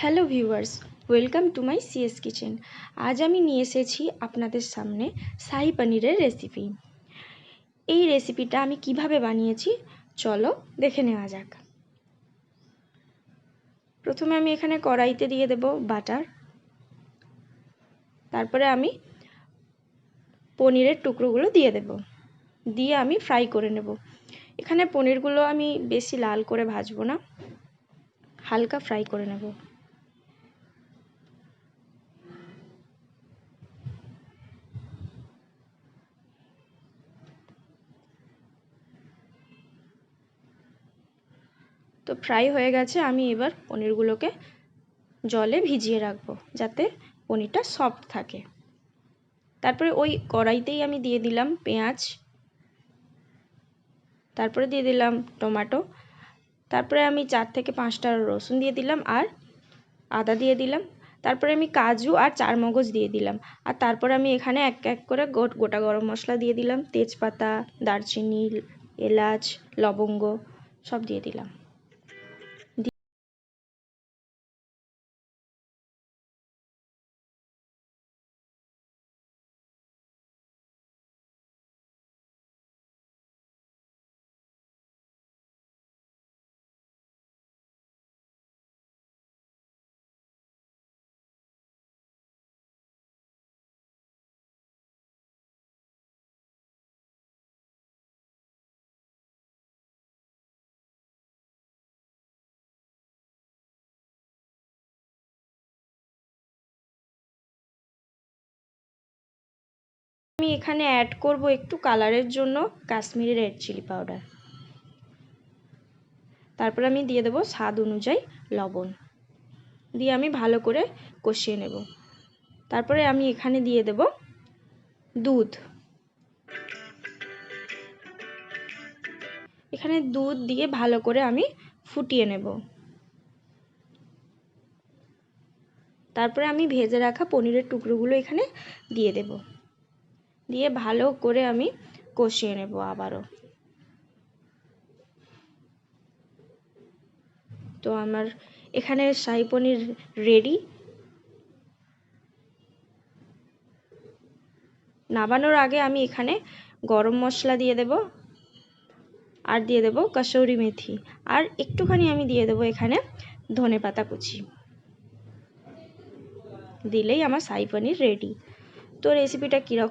Hello viewers, welcome to my CS kitchen. আজ আমি নিয়ে এসেছি আপনাদের সামনে শাহি পনিরের রেসিপি। এই রেসিপিটা আমি কিভাবে বানিয়েছি চলো দেখে নেওয়া যাক। প্রথমে আমি এখানে কড়াইতে দিয়ে দেব বাটার, তারপরে আমি পনিরের টুকরোগুলো দিয়ে দেব, দিয়ে আমি ফ্রাই করে নেব। এখানে পনিরগুলো আমি বেশি লাল করে ভাজবো না, হালকা ফ্রাই করে নেব। তো ফ্রাই হয়ে গেছে, আমি এবার পনিরগুলোকে জলে ভিজিয়ে রাখবো যাতে পনিরটা সফট থাকে। তারপরে ওই কড়াইতেই আমি দিয়ে দিলাম পেঁয়াজ, তারপরে দিয়ে দিলাম টমেটো, তারপরে আমি 4 থেকে 5টা রসুন দিয়ে দিলাম আর আদা দিয়ে দিলাম, তারপরে আমি কাজু আর চারমগজ দিয়ে দিলাম, আর তারপরে আমি এখানে এক এক করে গোটা গরম মশলা দিয়ে দিলাম, তেজপাতা, দারচিনি, এলাচ, লবঙ্গ সব দিয়ে দিলাম। আমি এখানে অ্যাড করব একটু কালারের জন্য কাশ্মীরি রেড চিলি পাউডার, তারপর আমি দিয়ে দেব স্বাদ অনুযায়ী লবণ, দিয়ে আমি ভালো করে কষিয়ে নেব। তারপরে আমি এখানে দিয়ে দেব দুধ। এখানে দুধ দিয়ে ভালো করে আমি ফুটিয়ে নেব। তারপরে আমি ভেজে রাখা পনিরের টুকরোগুলো এখানে দিয়ে দেব, দিয়ে ভালো করে আমি কষিয়ে নেব আবারও। তো আমার এখানে শাহি পনির রেডি। নামানোর আগে আমি এখানে গরম মশলা দিয়ে দেব, আর দিয়ে দেব কসুরি মেথি, আর একটুখানি আমি দিয়ে দেব এখানে ধনেপাতা কুচি। দিলেই আমার শাহি পনির রেডি। তো রেসিপিটা কীরকম